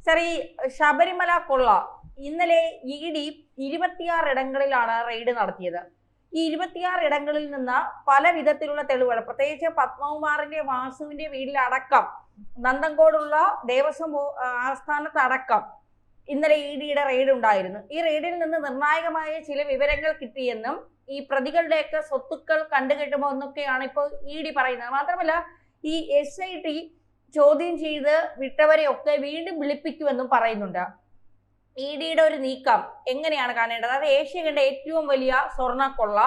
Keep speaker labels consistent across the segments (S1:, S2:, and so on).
S1: Sir, ഈ ശബരിമല കൊള്ള ഇന്നലെ ഇ.ഡി. 26 ഇടങ്ങളിലാണ് റെയ്ഡ് നടത്തിയത്. ഈ 26 ഇടങ്ങളിൽ നിന്ന് പല വിധത്തിലുള്ള തെളിവുകൾ, പ്രത്യേകിച്ച് പത്മകുമാറിന്റെ വാസുവിന്റെ വീട്ടിലടക്കം, നന്തൻകോടുള്ള ദേവസ്വം ആസ്ഥാനത്തടക്കം ഇന്നലെ ഇ.ഡിയുടെ റെയ്ഡ് ഉണ്ടായിരുന്നു. ഈ റെയ്ഡിൽ നിന്ന് നിർണായകമായ ചില വിവരങ്ങൾ കിട്ടിയെന്നും ഈ പ്രതികളുടെയൊക്കെ സ്വത്തുക്കൾ കണ്ടുകെട്ടുമോ എന്നൊക്കെയാണ് ഇപ്പോൾ ഇ.ഡി പറയുന്നത്. മാത്രമല്ല, ഈ SIT ചോദ്യം ചെയ്ത് വിട്ടവരെ ഒക്കെ വീണ്ടും വിളിപ്പിക്കുമെന്നും പറയുന്നുണ്ട്. ഇ.ഡിയുടെ ഒരു നീക്കം എങ്ങനെയാണ് കാണേണ്ടത്? അത് ഏഷ്യ കണ്ട ഏറ്റവും വലിയ സ്വർണ്ണ കൊള്ള.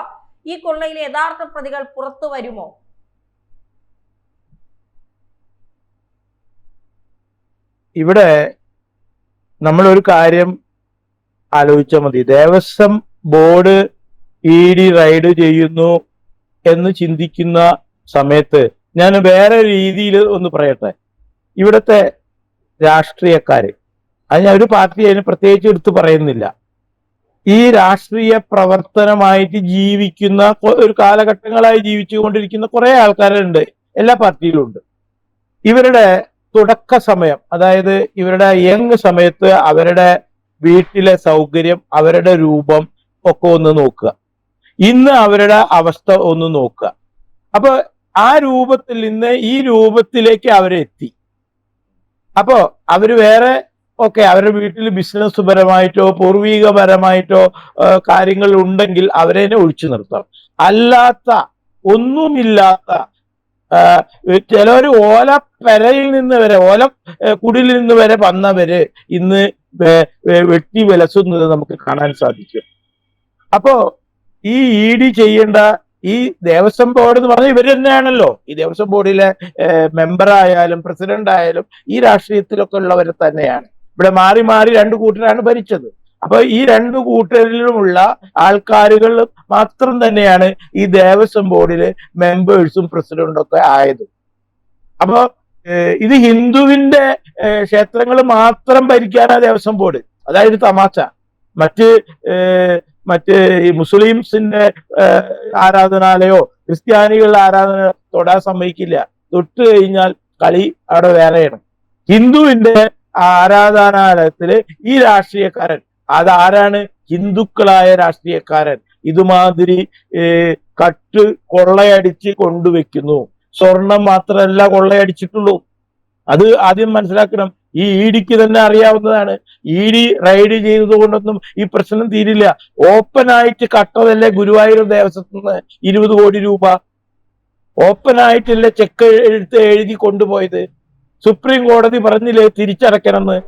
S1: ഈ കൊള്ളയിലെ യഥാർത്ഥ പ്രതികൾ പുറത്തു വരുമോ?
S2: ഇവിടെ നമ്മളൊരു കാര്യം ആലോചിച്ചാൽ മതി. ദേവസ്വം ബോർഡ് ഇ.ഡി റൈഡ് ചെയ്യുന്നു എന്ന് ചിന്തിക്കുന്ന സമയത്ത് ഞാൻ വേറെ രീതിയിൽ ഒന്ന് പറയട്ടെ. ഇവിടുത്തെ രാഷ്ട്രീയക്കാര്, അത് ഞാൻ ഒരു പാർട്ടി അതിന് പ്രത്യേകിച്ച് എടുത്ത് പറയുന്നില്ല, ഈ രാഷ്ട്രീയ പ്രവർത്തനമായിട്ട് ജീവിക്കുന്ന ഒരു കാലഘട്ടങ്ങളായി ജീവിച്ചു കൊണ്ടിരിക്കുന്ന കുറെ ആൾക്കാരുണ്ട്, എല്ലാ പാർട്ടിയിലും ഉണ്ട്. ഇവരുടെ തുടക്ക സമയം, അതായത് ഇവരുടെ യങ് സമയത്ത് അവരുടെ വീട്ടിലെ സൗകര്യം, അവരുടെ രൂപം ഒക്കെ ഒന്ന് നോക്കുക. ഇന്ന് അവരുടെ അവസ്ഥ ഒന്ന് നോക്കുക. അപ്പൊ ആ രൂപത്തിൽ നിന്ന് ഈ രൂപത്തിലേക്ക് അവരെത്തി. അപ്പോ അവര് വേറെ അവരുടെ വീട്ടിൽ ബിസിനസ് പരമായിട്ടോ പൂർവികപരമായിട്ടോ കാര്യങ്ങൾ ഉണ്ടെങ്കിൽ അവരെ ഒഴിച്ചു നിർത്താം. അല്ലാത്ത ഒന്നുമില്ലാത്ത ചിലവര് ഓലപ്പെരയിൽ നിന്ന് വരെ, കുടിൽ നിന്ന് വരെ വന്നവര് ഇന്ന് വെട്ടി വിലസുന്നത് നമുക്ക് കാണാൻ സാധിക്കും. അപ്പോ ഈ ഇ.ഡി ചെയ്യേണ്ട, ഈ ദേവസ്വം ബോർഡ് എന്ന് പറഞ്ഞാൽ ഇവർ തന്നെയാണല്ലോ. ഈ ദേവസ്വം ബോർഡിലെ മെമ്പറായാലും പ്രസിഡന്റ് ആയാലും ഈ രാഷ്ട്രീയത്തിലൊക്കെ ഉള്ളവർ തന്നെയാണ്. ഇവിടെ മാറി മാറി രണ്ടു കൂട്ടരാണ് ഭരിച്ചത്. അപ്പൊ ഈ രണ്ടു കൂട്ടരിലുമുള്ള ആൾക്കാരുകൾ മാത്രം തന്നെയാണ് ഈ ദേവസ്വം ബോർഡിലെ മെമ്പേഴ്സും പ്രസിഡന്റും ഒക്കെ ആയത്. അപ്പൊ ഇത് ഹിന്ദുവിന്റെ ക്ഷേത്രങ്ങൾ മാത്രം ഭരിക്കാനാ ദേവസ്വം ബോർഡ്. അതായത് തമാശ. മറ്റ് ഈ മുസ്ലിംസിന്റെ ആരാധനാലയോ ക്രിസ്ത്യാനികളുടെ ആരാധന തൊടാൻ സമ്മതിക്കില്ല. തൊട്ട് കഴിഞ്ഞാൽ കളി അവിടെ വേറെയാണ്. ഹിന്ദുവിന്റെ ആരാധനാലയത്തില് ഈ രാഷ്ട്രീയക്കാരൻ, അതാരാണ്? ഹിന്ദുക്കളായ രാഷ്ട്രീയക്കാരൻ ഇതുമാതിരി കൊള്ളയടിച്ച് കൊണ്ടുവെക്കുന്നു. സ്വർണം മാത്രമല്ല കൊള്ളയടിച്ചിട്ടുള്ളൂ. അത് ആദ്യം മനസ്സിലാക്കണം. ഈ ഇ.ഡിക്ക് തന്നെ അറിയാവുന്നതാണ്. ഇ.ഡി റൈഡ് ചെയ്തത് കൊണ്ടൊന്നും ഈ പ്രശ്നം തീരില്ല. ഓപ്പണായിട്ട് കട്ടതല്ലേ ഗുരുവായൂർ ദേവസ്വത്തിൽ നിന്ന് 20 കോടി രൂപ ഓപ്പണായിട്ടല്ലേ ചെക്ക് എഴുതി കൊണ്ടുപോയത്. സുപ്രീം കോടതി പറഞ്ഞില്ലേ തിരിച്ചടയ്ക്കണമെന്ന്.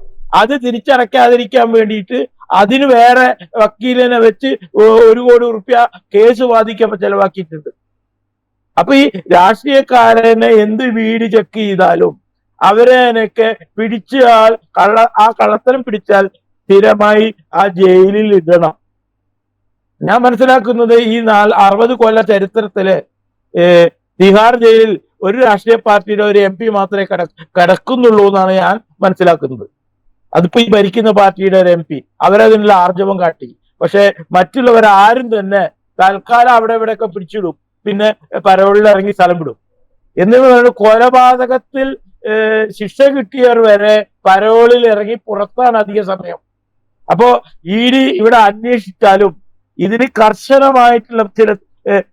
S2: അത് തിരിച്ചടയ്ക്കാതിരിക്കാൻ വേണ്ടിയിട്ട് അതിന് വേറെ വക്കീലിനെ വെച്ച് 1 കോടി റുപ്യ കേസ് വാദിക്കാൻ ചെലവാക്കിയിട്ടുണ്ട്. അപ്പൊ ഈ രാഷ്ട്രീയക്കാരനെ എന്ത് വീട് ചെക്ക് ചെയ്താലും അവരെയൊക്കെ പിടിച്ചാൽ ആ കള്ളത്തരം പിടിച്ചാൽ സ്ഥിരമായി ആ ജയിലിൽ ഇടണം. ഞാൻ മനസ്സിലാക്കുന്നത് ഈ 60 കൊല്ല ചരിത്രത്തില് തിഹാർ ജയിലിൽ ഒരു രാഷ്ട്രീയ പാർട്ടിയുടെ ഒരു MP മാത്രമേ കിടക്കുന്നുള്ളൂ എന്നാണ് ഞാൻ മനസ്സിലാക്കുന്നത്. അതിപ്പോ ഈ ഭരിക്കുന്ന പാർട്ടിയുടെ ഒരു MP അവരതിനുള്ള ആർജവം കാട്ടി. പക്ഷെ മറ്റുള്ളവരാരും തന്നെ തൽക്കാലം അവിടെ ഇവിടെയൊക്കെ പിടിച്ചിടും, പിന്നെ പരോളിൽ ഇറങ്ങി സ്ഥലം വിടും. എന്നിട്ട് കൊലപാതകത്തിൽ ശിക്ഷ കിട്ടിയവർ വരെ പരോളിൽ ഇറങ്ങി പുറത്താണ് അധിക സമയം. അപ്പോ ഇ.ഡി ഇവിടെ അന്വേഷിച്ചാലും ഇതിന് കർശനമായിട്ടുള്ള ചില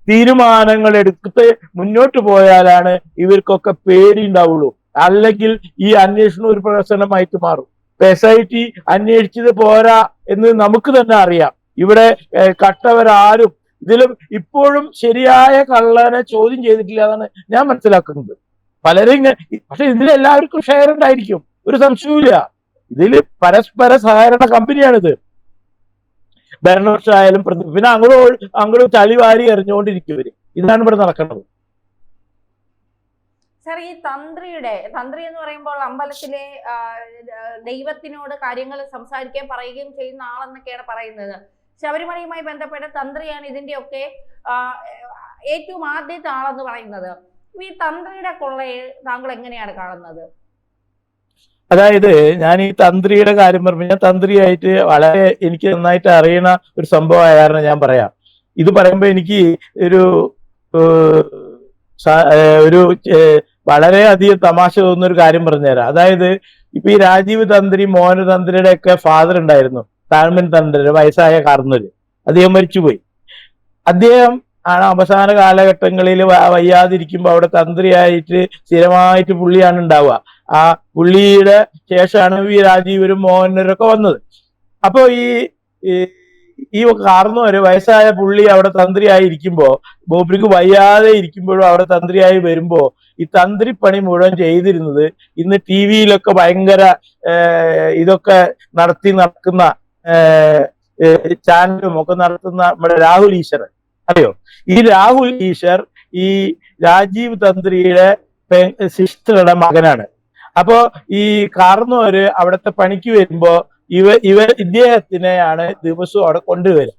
S2: തീരുമാനങ്ങൾ എടുത്ത് മുന്നോട്ട് പോയാലാണ് ഇവർക്കൊക്കെ പേടി ഉണ്ടാവുള്ളൂ. അല്ലെങ്കിൽ ഈ അന്വേഷണം ഒരു പ്രശ്നമായിട്ട് മാറും. SIT അന്വേഷിച്ചത് പോരാ എന്ന് നമുക്ക് തന്നെ അറിയാം. ഇവിടെ കട്ടവരാരും ഇതിലും ഇപ്പോഴും ശരിയായ കള്ളനെ ചോദ്യം ചെയ്തിട്ടില്ല എന്നാണ് ഞാൻ മനസ്സിലാക്കുന്നത്. പലരും പക്ഷെ ഇതിലെല്ലാവർക്കും ഷെയർ ഉണ്ടായിരിക്കും, ഒരു സംശയവുമില്ല. ഇതിൽ പരസ്പര സഹകരണ കമ്പനിയാണിത്. ഭരണപക്ഷമായാലും പിന്നെ അങ്ങോട്ട് ചളിവാരി എറിഞ്ഞുകൊണ്ടിരിക്കും. ഇതാണ് ഇവിടെ നടക്കുന്നത്.
S1: സാർ, ഈ തന്ത്രി എന്ന് പറയുമ്പോൾ അമ്പലത്തിലെ ദൈവത്തിനോട് കാര്യങ്ങൾ സംസാരിക്കാൻ പറയുകയും ചെയ്യുന്ന ആളെന്നൊക്കെയാണ് പറയുന്നത്. ശബരിമലയുമായി ബന്ധപ്പെട്ട തന്ത്രിയാണ് ഇതിന്റെയൊക്കെ ഏറ്റവും ആദ്യത്തെ ആളെന്ന് പറയുന്നത്. ഈ തന്ത്രിയുടെ കൊള്ളയെ താങ്കൾ എങ്ങനെയാണ് കാണുന്നത്?
S2: അതായത് ഞാൻ ഈ തന്ത്രിയുടെ കാര്യം പറഞ്ഞു. ഞാൻ തന്ത്രിയായിട്ട് വളരെ എനിക്ക് നന്നായിട്ട് അറിയുന്ന ഒരു സംഭവമായ കാരണം ഞാൻ പറയാം. ഇത് പറയുമ്പോൾ എനിക്ക് ഒരു വളരെയധികം തമാശ തോന്നുന്ന ഒരു കാര്യം പറഞ്ഞുതരാം. അതായത് ഇപ്പൊ ഈ രാജീവ് തന്ത്രി, മോഹന തന്ത്രിയുടെ ഒക്കെ ഫാദർ ഉണ്ടായിരുന്നു, താഴ്മൻ തന്ത്രി, വയസ്സായ കാർന്നൂര്. അദ്ദേഹം മരിച്ചുപോയി. അദ്ദേഹം ആണ് അവസാന കാലഘട്ടങ്ങളിൽ വയ്യാതിരിക്കുമ്പോൾ അവിടെ തന്ത്രിയായിട്ട് സ്ഥിരമായിട്ട് പുള്ളിയാണ് ഉണ്ടാവുക. ആ പുള്ളിയുടെ ശേഷമാണ് ഈ രാജീവരും മോഹനരും ഒക്കെ വന്നത്. അപ്പൊ ഈ കാർന്നോര് വയസ്സായ പുള്ളി അവിടെ തന്ത്രിയായി ഇരിക്കുമ്പോ, ബോബ്രിക്ക് വയ്യാതെ ഇരിക്കുമ്പോഴും അവിടെ തന്ത്രിയായി വരുമ്പോ ഈ തന്ത്രിപ്പണി മുഴുവൻ ചെയ്തിരുന്നത് ഇന്ന് ടി വിയിലൊക്കെ ഭയങ്കര ഇതൊക്കെ നടക്കുന്ന ചാനലും ഒക്കെ നടത്തുന്ന നമ്മുടെ രാഹുൽ ഈശ്വർ അറിയോ? ഈ രാഹുൽ ഈശ്വർ ഈ രാജീവ് തന്ത്രിയുടെ സിസ്റ്ററുടെ മകനാണ്. അപ്പോ ഈ കാർന്നോര് അവിടുത്തെ പണിക്ക് വരുമ്പോ ഇദ്ദേഹത്തിനെയാണ് ദിവസവും അവിടെ കൊണ്ടുവരിക.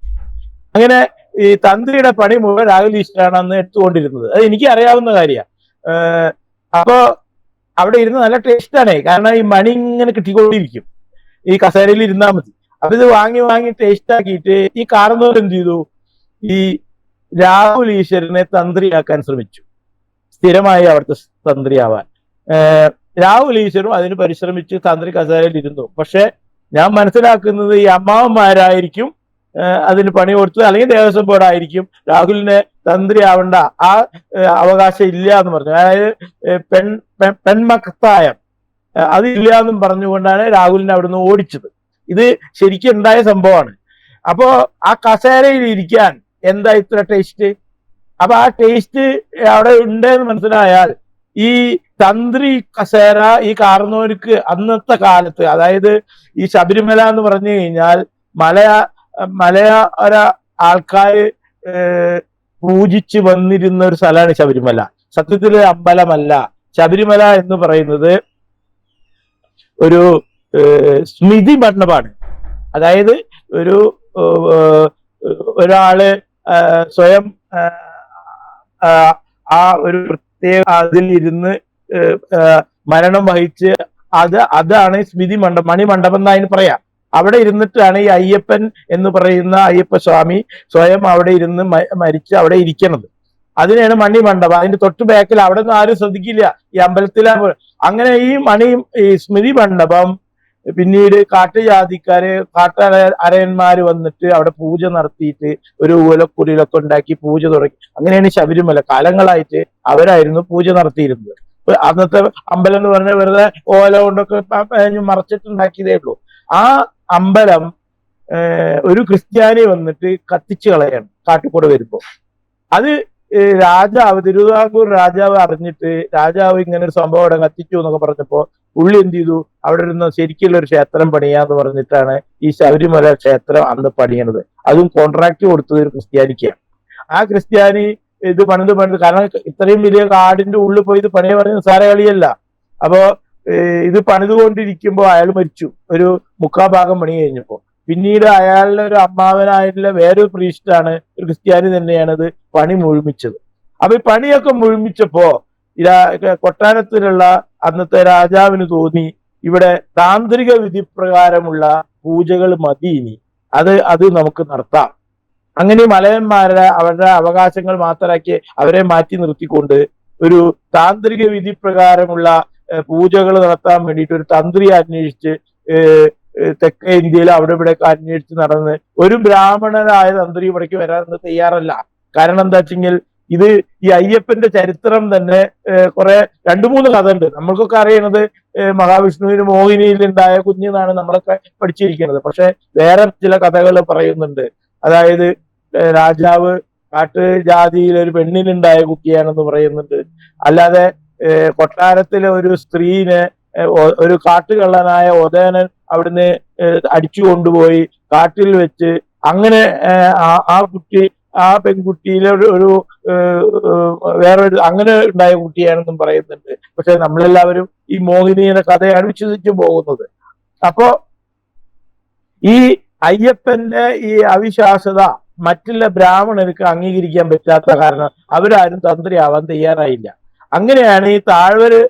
S2: അങ്ങനെ ഈ തന്ത്രിയുടെ പണി മുഴുവൻ രാഹുൽ ഈശ്വറാണ് അന്ന് എടുത്തുകൊണ്ടിരുന്നത്. അത് എനിക്ക് അറിയാവുന്ന കാര്യമാണ്. അപ്പോ അവിടെ ഇരുന്ന് നല്ല ടേസ്റ്റാണ്, കാരണം ഈ മണി ഇങ്ങനെ കിട്ടിക്കൊണ്ടിരിക്കും, ഈ കസേരയിൽ ഇരുന്നാൽ മതി. അപ്പൊ ഇത് വാങ്ങി ടേസ്റ്റ് ആക്കിയിട്ട് ഈ കാർന്നോർ എന്ത് ചെയ്തു, ഈ രാഹുൽ ഈശ്വരനെ തന്ത്രിയാക്കാൻ ശ്രമിച്ചു, സ്ഥിരമായി അവിടുത്തെ തന്ത്രിയാവാൻ. രാഹുൽ ഈശ്വരും അതിന് പരിശ്രമിച്ച് തന്ത്രി കസേരയിൽ ഇരുന്നു. പക്ഷെ ഞാൻ മനസ്സിലാക്കുന്നത് ഈ അമ്മാവന്മാരായിരിക്കും അതിന് പണി കൊടുത്തത്, അല്ലെങ്കിൽ ദേവസ്വം ബോർഡ് ആയിരിക്കും രാഹുലിനെ തന്ത്രി ആവേണ്ട ആ അവകാശം ഇല്ല എന്ന് പറഞ്ഞു. അതായത് പെൺമക്കത്തായം അതില്ല എന്നും പറഞ്ഞുകൊണ്ടാണ് രാഹുലിനെ അവിടുന്ന് ഓടിച്ചത്. ഇത് ശരിക്കും ഉണ്ടായ സംഭവമാണ്. അപ്പോ ആ കസേരയിൽ ഇരിക്കാൻ എന്താ ഇത്ര ടേസ്റ്റ്? അപ്പൊ ആ ടേസ്റ്റ് അവിടെ ഉണ്ടെന്ന് മനസ്സിലായാൽ ഈ തന്ത്രി കസേര ഈ കാർന്നോർക്ക് അന്നത്തെ കാലത്ത്, അതായത് ഈ ശബരിമല എന്ന് പറഞ്ഞു കഴിഞ്ഞാൽ മലയാള ആൾക്കാര് പൂജിച്ച് വന്നിരുന്ന ഒരു സ്ഥലമാണ് ശബരിമല. സത്യത്തിൽ അമ്പലമല്ല. ശബരിമല എന്ന് പറയുന്നത് ഒരു സ്മൃതി മണ്ഡപമാണ്. അതായത് ഒരാള് സ്വയം ആ ഒരു പ്രത്യേക അതിൽ ഇരുന്ന് മരണം വഹിച്ച് അതാണ് സ്മൃതി മണ്ഡപം, മണിമണ്ഡപം എന്ന് അതിന് പറയാം. അവിടെ ഇരുന്നിട്ടാണ് ഈ അയ്യപ്പൻ എന്ന് പറയുന്ന അയ്യപ്പ സ്വാമി സ്വയം അവിടെ ഇരുന്ന് മരിച്ച് അവിടെ ഇരിക്കണത്. അതിനെയാണ് മണിമണ്ഡപം. അതിന്റെ തൊട്ട് ബാക്കിൽ അവിടെ ഒന്നും ആരും ശ്രദ്ധിക്കില്ല, ഈ അമ്പലത്തിലാ. അങ്ങനെ ഈ സ്മൃതി മണ്ഡപം പിന്നീട് അരയന്മാര് വന്നിട്ട് അവിടെ പൂജ നടത്തിയിട്ട് ഒരു ഓലക്കുടിലൊക്കെ ഉണ്ടാക്കി പൂജ തുടങ്ങി. അങ്ങനെയാണ് ശബരിമല കാലങ്ങളായിട്ട് അവരായിരുന്നു പൂജ നടത്തിയിരുന്നത്. അന്നത്തെ അമ്പലം എന്ന് പറഞ്ഞാൽ വെറുതെ ഓല കൊണ്ടൊക്കെ മറച്ചിട്ടുണ്ടാക്കിയതേ ഉള്ളൂ. ആ അമ്പലം ഒരു ക്രിസ്ത്യാനി വന്നിട്ട് കത്തിച്ചു കളയാണ് കാട്ടിക്കൂടെ വരുമ്പോ. അത് തിരുവിതാംകൂർ രാജാവ് അറിഞ്ഞിട്ട്, രാജാവ് ഇങ്ങനെ ഒരു സംഭവം അവിടെ കത്തിച്ചു എന്നൊക്കെ പറഞ്ഞപ്പോ പുള്ളി എന്ത് ചെയ്തു, അവിടെ ഇരുന്ന് ശരിക്കുള്ള ഒരു ക്ഷേത്രം പണിയാന്ന് പറഞ്ഞിട്ടാണ് ഈ ശബരിമല ക്ഷേത്രം അന്ന് പണിയണത്. അതും കോൺട്രാക്ട് കൊടുത്തത് ഒരു ക്രിസ്ത്യാനിക്കാണ്. ആ ക്രിസ്ത്യാനി ഇത് പണിത് കാരണം ഇത്രയും വലിയ കാടിന്റെ ഉള്ളിൽ പോയി ഇത് പണിയ പറഞ്ഞ നിസ്സാര കളിയല്ല. അപ്പോ ഇത് പണിതുകൊണ്ടിരിക്കുമ്പോൾ അയാൾ മരിച്ചു, ഒരു 3/4 ഭാഗം പണി കഴിഞ്ഞപ്പോ. പിന്നീട് അയാളുടെ ഒരു അമ്മാവനായിട്ടുള്ള വേറൊരു പ്രീസ്റ്റാണ്, ഒരു ക്രിസ്ത്യാനി തന്നെയാണ് ഇത് പണി മുഴുമിച്ചത്. അപ്പൊ ഈ പണിയൊക്കെ മുഴുമിച്ചപ്പോ കൊട്ടാരത്തിലുള്ള അന്നത്തെ രാജാവിന് തോന്നി ഇവിടെ താന്ത്രിക വിധി പ്രകാരമുള്ള പൂജകൾ മതി, ഇനി അത് നമുക്ക് നടത്താം. അങ്ങനെ മലയന്മാരുടെ അവരുടെ അവകാശങ്ങൾ മാത്രമാക്കി അവരെ മാറ്റി നിർത്തിക്കൊണ്ട് ഒരു താന്ത്രിക വിധി പ്രകാരമുള്ള പൂജകൾ നടത്താൻ വേണ്ടിയിട്ട് ഒരു തന്ത്രിയെ അന്വേഷിച്ച് തെക്കേ ഇന്ത്യയിൽ അവിടെ ഇവിടെയൊക്കെ അന്വേഷിച്ച് നടന്ന് ഒരു ബ്രാഹ്മണനായ തന്ത്രി ഇവിടേക്ക് വരാൻ തയ്യാറല്ല. കാരണം എന്താ വെച്ചെങ്കിൽ ഇത് ഈ അയ്യപ്പന്റെ ചരിത്രം തന്നെ കുറെ 2-3 കഥ ഉണ്ട്. നമ്മൾക്കൊക്കെ അറിയണത് മഹാവിഷ്ണുവിന് മോഹിനിയിലുണ്ടായ കുഞ്ഞെന്നാണ് നമ്മളൊക്കെ പഠിച്ചിരിക്കുന്നത്. പക്ഷെ വേറെ ചില കഥകൾ പറയുന്നുണ്ട്. അതായത് രാജാവ് കാട്ടുജാതിയിലെ ഒരു പെണ്ണിനുണ്ടായ കുട്ടിയാണെന്ന് പറയുന്നുണ്ട്. അല്ലാതെ കൊട്ടാരത്തിലെ ഒരു സ്ത്രീനെ ഒരു കാട്ടുകള്ളനായ ഒതേനൻ അവിടുന്ന് അടിച്ചു കൊണ്ടുപോയി കാട്ടിൽ വെച്ച് അങ്ങനെ ആ പെൺകുട്ടിയിലെ ഒരു വേറൊരു അങ്ങനെ ഉണ്ടായ കുട്ടിയാണെന്നും പറയുന്നുണ്ട്. പക്ഷെ നമ്മളെല്ലാവരും ഈ മോഹിനിയുടെ കഥയാണ് വിശ്വസിച്ചു പോകുന്നത്. അപ്പോ ഈ അയ്യപ്പന്റെ ഈ അവിശ്വാസത മറ്റുള്ള ബ്രാഹ്മണർക്ക് അംഗീകരിക്കാൻ പറ്റാത്ത കാരണം അവരാരും തന്ത്രിയാവാൻ തയ്യാറായില്ല. അങ്ങനെയാണ് ഈ താഴ്വര്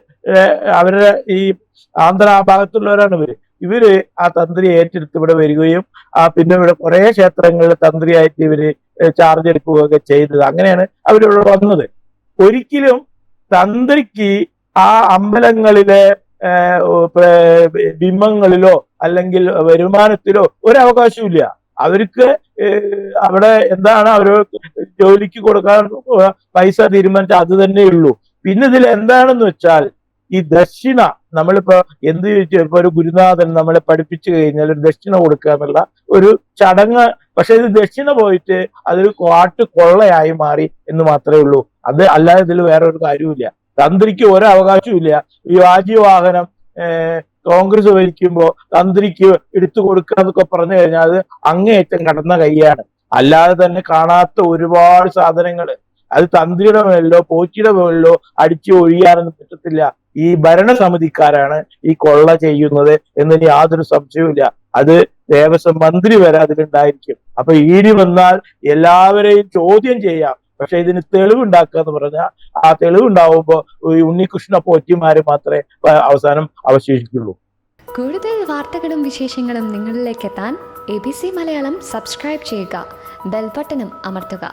S2: അവരുടെ ഈ ആന്ധ്ര ഭാഗത്തുള്ളവരാണ് ഇവര് ആ തന്ത്രി ഏറ്റെടുത്ത് ഇവിടെ വരികയും പിന്നെ ഇവിടെ കുറെ ക്ഷേത്രങ്ങളിൽ തന്ത്രിയായിട്ട് ഇവര് ചാർജ് എടുക്കുകയൊക്കെ ചെയ്തത്. അങ്ങനെയാണ് അവരിവിടെ വന്നത്. ഒരിക്കലും തന്ത്രിക്ക് ആ അമ്പലങ്ങളിലെ ബിംബങ്ങളിലോ അല്ലെങ്കിൽ വരുമാനത്തിലോ ഒരവകാശവും ഇല്ല. അവർക്ക് അവിടെ എന്താണ് അവര് ജോലിക്ക് കൊടുക്കാൻ പൈസ തീരുമാനിച്ചാൽ അത് തന്നെ ഉള്ളൂ. പിന്നെ ഇതിൽ എന്താണെന്ന് വെച്ചാൽ ഈ ദക്ഷിണ, നമ്മളിപ്പോ എന്ത് ചോദിച്ചു, ഇപ്പൊ ഒരു ഗുരുനാഥൻ നമ്മളെ പഠിപ്പിച്ചു കഴിഞ്ഞാൽ ഒരു ദക്ഷിണ കൊടുക്കുക എന്നുള്ള ഒരു ചടങ്ങ്. പക്ഷെ ഇത് ദക്ഷിണ പോയിട്ട് അതൊരു കൊള്ളയായി മാറി എന്ന് മാത്രമേ ഉള്ളൂ. അത് അല്ലാതെ ഇതിൽ വേറെ ഒരു കാര്യവുമില്ല. തന്ത്രിക്ക് ഒരു അവകാശവും ഇല്ല. ഈ വാജ്യവാഹനം കോൺഗ്രസ് ഭരിക്കുമ്പോ തന്ത്രിക്ക് എടുത്തു കൊടുക്കുക എന്നൊക്കെ പറഞ്ഞു കഴിഞ്ഞാൽ അത് അങ്ങേയറ്റം കടന്ന കൈയാണ്. അല്ലാതെ തന്നെ കാണാത്ത ഒരുപാട് സാധനങ്ങൾ അത് തന്ത്രിയുടെ മേളിലോ പോറ്റിയുടെ മേളിലോ അടിച്ചു ഒഴിയാനൊന്നും പറ്റത്തില്ല. ഈ ഭരണസമിതിക്കാരാണ് ഈ കൊള്ള ചെയ്യുന്നത് എന്നതിന് യാതൊരു സംശയവുമില്ല. അത് ദേവസ്വം മന്ത്രി വരെ അതിലുണ്ടായിരിക്കും. അപ്പൊ ഈടി വന്നാൽ എല്ലാവരെയും ചോദ്യം ചെയ്യാം. പക്ഷെ ഇതിന് തെളിവുണ്ടാക്കുക എന്ന് പറഞ്ഞാൽ ആ തെളിവുണ്ടാവുമ്പോ ഈ ഉണ്ണികൃഷ്ണ പോറ്റിമാര് മാത്രമേ അവസാനം അവശേഷിക്കുള്ളൂ.
S3: കൂടുതൽ വാർത്തകളും വിശേഷങ്ങളും നിങ്ങളിലേക്ക് എത്താൻ ABC മലയാളം സബ്സ്ക്രൈബ് ചെയ്യുക, ബെൽ ബട്ടണും അമർത്തുക.